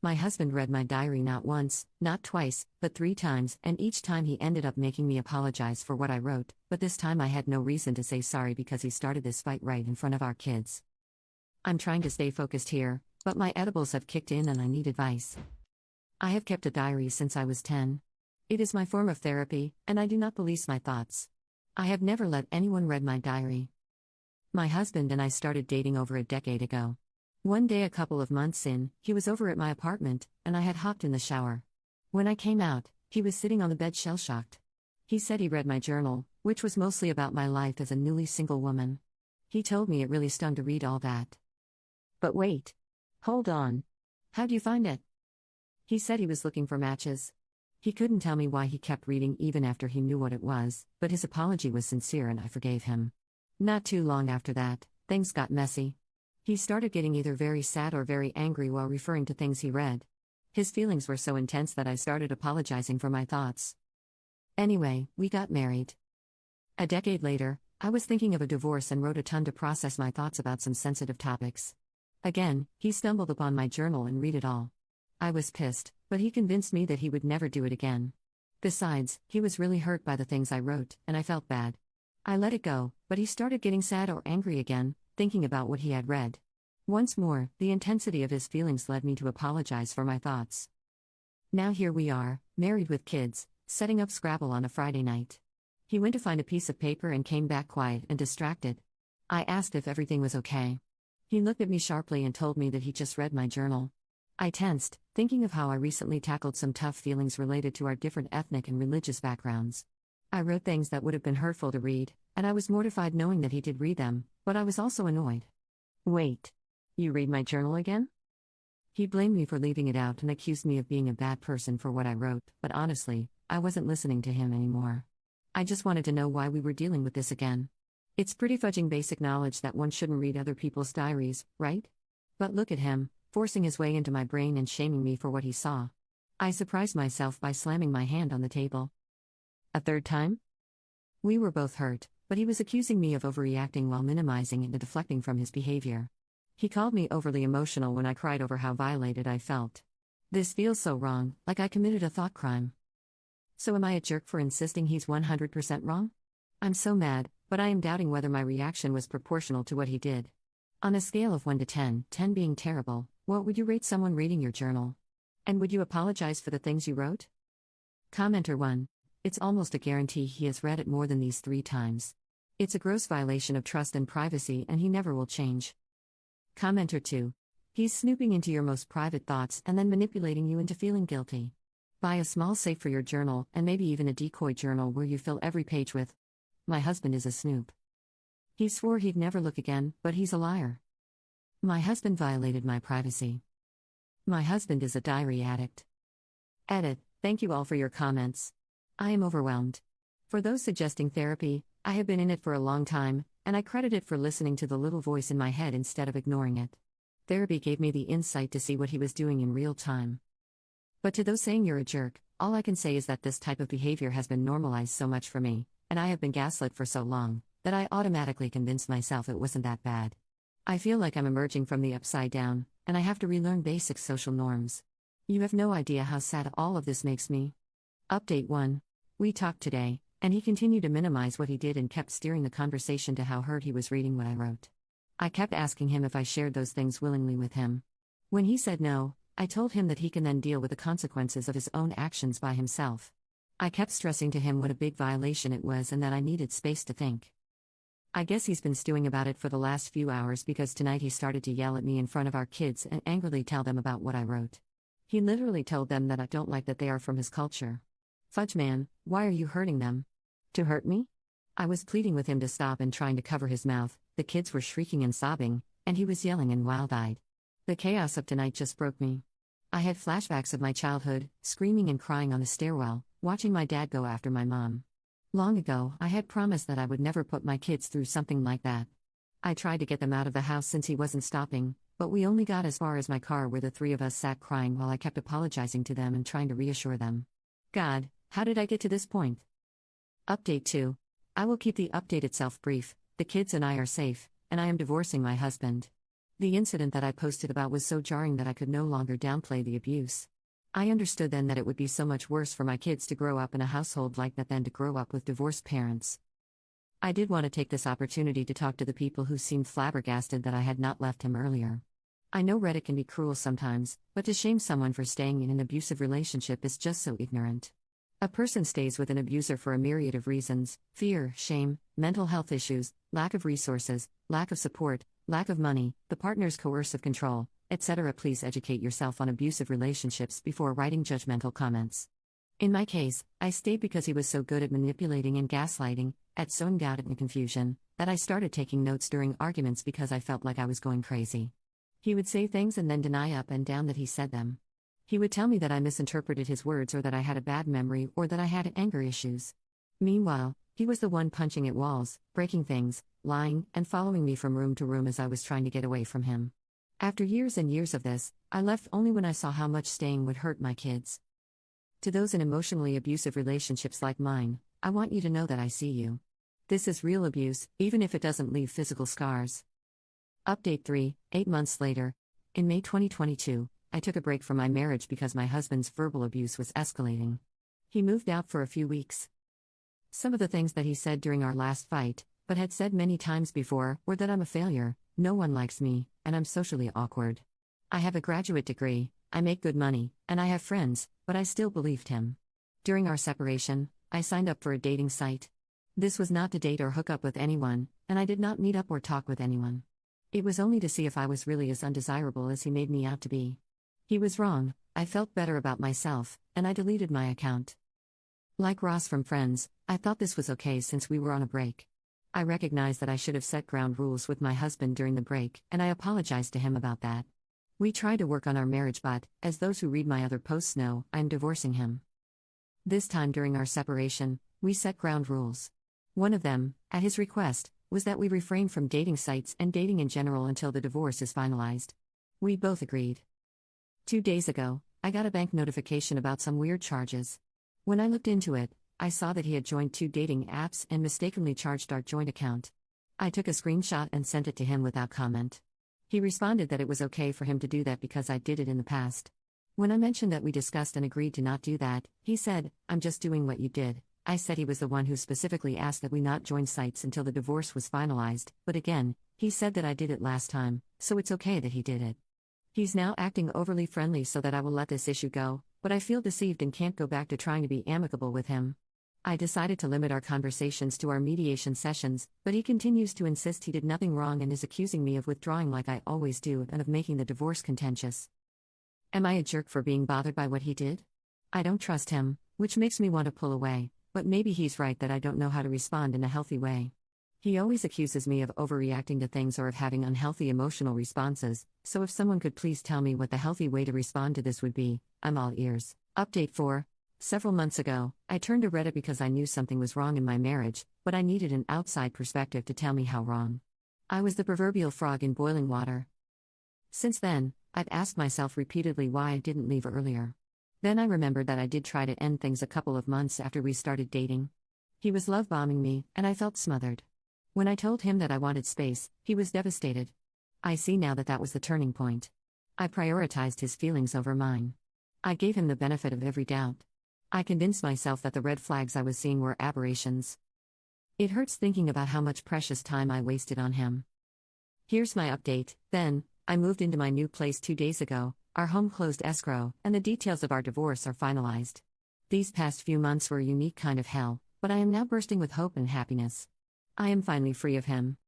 My husband read my diary not once, not twice, but 3 times, and each time he ended up making me apologize for what I wrote, but this time I had no reason to say sorry because he started this fight right in front of our kids. I'm trying to stay focused here, but my edibles have kicked in and I need advice. I have kept a diary since I was 10. It is my form of therapy, and I do not police my thoughts. I have never let anyone read my diary. My husband and I started dating over a decade ago. One day, a couple of months in, he was over at my apartment, and I had hopped in the shower. When I came out, he was sitting on the bed shell-shocked. He said he read my journal, which was mostly about my life as a newly single woman. He told me it really stung to read all that. But wait. Hold on. How'd you find it? He said he was looking for matches. He couldn't tell me why he kept reading even after he knew what it was, but his apology was sincere and I forgave him. Not too long after that, things got messy. He started getting either very sad or very angry while referring to things he read. His feelings were so intense that I started apologizing for my thoughts. Anyway, we got married. A decade later, I was thinking of a divorce and wrote a ton to process my thoughts about some sensitive topics. Again, he stumbled upon my journal and read it all. I was pissed, but he convinced me that he would never do it again. Besides, he was really hurt by the things I wrote, and I felt bad. I let it go, but he started getting sad or angry again, thinking about what he had read. Once more, the intensity of his feelings led me to apologize for my thoughts. Now here we are, married with kids, setting up Scrabble on a Friday night. He went to find a piece of paper and came back quiet and distracted. I asked if everything was okay. He looked at me sharply and told me that he just read my journal. I tensed, thinking of how I recently tackled some tough feelings related to our different ethnic and religious backgrounds. I wrote things that would have been hurtful to read, and I was mortified knowing that he did read them, but I was also annoyed. Wait. You read my journal again? He blamed me for leaving it out and accused me of being a bad person for what I wrote, but honestly, I wasn't listening to him anymore. I just wanted to know why we were dealing with this again. It's pretty fudging basic knowledge that one shouldn't read other people's diaries, right? But look at him, forcing his way into my brain and shaming me for what he saw. I surprised myself by slamming my hand on the table. A third time? We were both hurt, but he was accusing me of overreacting while minimizing and deflecting from his behavior. He called me overly emotional when I cried over how violated I felt. This feels so wrong, like I committed a thought crime. So am I a jerk for insisting he's 100% wrong? I'm so mad, but I am doubting whether my reaction was proportional to what he did. On a scale of 1 to 10, 10 being terrible, what would you rate someone reading your journal? And would you apologize for the things you wrote? Commenter 1. It's almost a guarantee he has read it more than these 3 times. It's a gross violation of trust and privacy and he never will change. Commenter 2. He's snooping into your most private thoughts and then manipulating you into feeling guilty. Buy a small safe for your journal and maybe even a decoy journal where you fill every page with, "My husband is a snoop." He swore he'd never look again, but he's a liar. My husband violated my privacy. My husband is a diary addict. Edit. Thank you all for your comments. I am overwhelmed. For those suggesting therapy, I have been in it for a long time, and I credit it for listening to the little voice in my head instead of ignoring it. Therapy gave me the insight to see what he was doing in real time. But to those saying you're a jerk, all I can say is that this type of behavior has been normalized so much for me, and I have been gaslit for so long, that I automatically convinced myself it wasn't that bad. I feel like I'm emerging from the upside down, and I have to relearn basic social norms. You have no idea how sad all of this makes me. Update 1. We talked today, and he continued to minimize what he did and kept steering the conversation to how hurt he was reading what I wrote. I kept asking him if I shared those things willingly with him. When he said no, I told him that he can then deal with the consequences of his own actions by himself. I kept stressing to him what a big violation it was and that I needed space to think. I guess he's been stewing about it for the last few hours because tonight he started to yell at me in front of our kids and angrily tell them about what I wrote. He literally told them that I don't like that they are from his culture. Fudge man, why are you hurting them? To hurt me? I was pleading with him to stop and trying to cover his mouth. The kids were shrieking and sobbing, and he was yelling and wild-eyed. The chaos of tonight just broke me. I had flashbacks of my childhood, screaming and crying on the stairwell, watching my dad go after my mom. Long ago, I had promised that I would never put my kids through something like that. I tried to get them out of the house since he wasn't stopping, but we only got as far as my car where the 3 of us sat crying while I kept apologizing to them and trying to reassure them. God, how did I get to this point? Update 2. I will keep the update itself brief. The kids and I are safe, and I am divorcing my husband. The incident that I posted about was so jarring that I could no longer downplay the abuse. I understood then that it would be so much worse for my kids to grow up in a household like that than to grow up with divorced parents. I did want to take this opportunity to talk to the people who seemed flabbergasted that I had not left him earlier. I know Reddit can be cruel sometimes, but to shame someone for staying in an abusive relationship is just so ignorant. A person stays with an abuser for a myriad of reasons: fear, shame, mental health issues, lack of resources, lack of support, lack of money, the partner's coercive control, etc. Please educate yourself on abusive relationships before writing judgmental comments. In my case, I stayed because he was so good at manipulating and gaslighting, at sowing doubt and confusion, that I started taking notes during arguments because I felt like I was going crazy. He would say things and then deny up and down that he said them. He would tell me that I misinterpreted his words or that I had a bad memory or that I had anger issues. Meanwhile, he was the one punching at walls, breaking things, lying, and following me from room to room as I was trying to get away from him. After years and years of this, I left only when I saw how much staying would hurt my kids. To those in emotionally abusive relationships like mine, I want you to know that I see you. This is real abuse, even if it doesn't leave physical scars. Update 3, 8 months later. In May 2022, I took a break from my marriage because my husband's verbal abuse was escalating. He moved out for a few weeks. Some of the things that he said during our last fight, but had said many times before, were that I'm a failure, no one likes me, and I'm socially awkward. I have a graduate degree, I make good money, and I have friends, but I still believed him. During our separation, I signed up for a dating site. This was not to date or hook up with anyone, and I did not meet up or talk with anyone. It was only to see if I was really as undesirable as he made me out to be. He was wrong, I felt better about myself, and I deleted my account. Like Ross from Friends, I thought this was okay since we were on a break. I recognized that I should have set ground rules with my husband during the break, and I apologized to him about that. We tried to work on our marriage, but, as those who read my other posts know, I'm divorcing him. This time during our separation, we set ground rules. One of them, at his request, was that we refrain from dating sites and dating in general until the divorce is finalized. We both agreed. 2 days ago, I got a bank notification about some weird charges. When I looked into it, I saw that he had joined 2 dating apps and mistakenly charged our joint account. I took a screenshot and sent it to him without comment. He responded that it was okay for him to do that because I did it in the past. When I mentioned that we discussed and agreed to not do that, he said, "I'm just doing what you did." I said he was the one who specifically asked that we not join sites until the divorce was finalized, but again, he said that I did it last time, so it's okay that he did it. He's now acting overly friendly so that I will let this issue go, but I feel deceived and can't go back to trying to be amicable with him. I decided to limit our conversations to our mediation sessions, but he continues to insist he did nothing wrong and is accusing me of withdrawing like I always do and of making the divorce contentious. Am I a jerk for being bothered by what he did? I don't trust him, which makes me want to pull away, but maybe he's right that I don't know how to respond in a healthy way. He always accuses me of overreacting to things or of having unhealthy emotional responses, so if someone could please tell me what the healthy way to respond to this would be, I'm all ears. Update 4. Several months ago, I turned to Reddit because I knew something was wrong in my marriage, but I needed an outside perspective to tell me how wrong. I was the proverbial frog in boiling water. Since then, I've asked myself repeatedly why I didn't leave earlier. Then I remembered that I did try to end things a couple of months after we started dating. He was love-bombing me, and I felt smothered. When I told him that I wanted space, he was devastated. I see now that that was the turning point. I prioritized his feelings over mine. I gave him the benefit of every doubt. I convinced myself that the red flags I was seeing were aberrations. It hurts thinking about how much precious time I wasted on him. Here's my update. Then, I moved into my new place 2 days ago, our home closed escrow, and the details of our divorce are finalized. These past few months were a unique kind of hell, but I am now bursting with hope and happiness. I am finally free of him.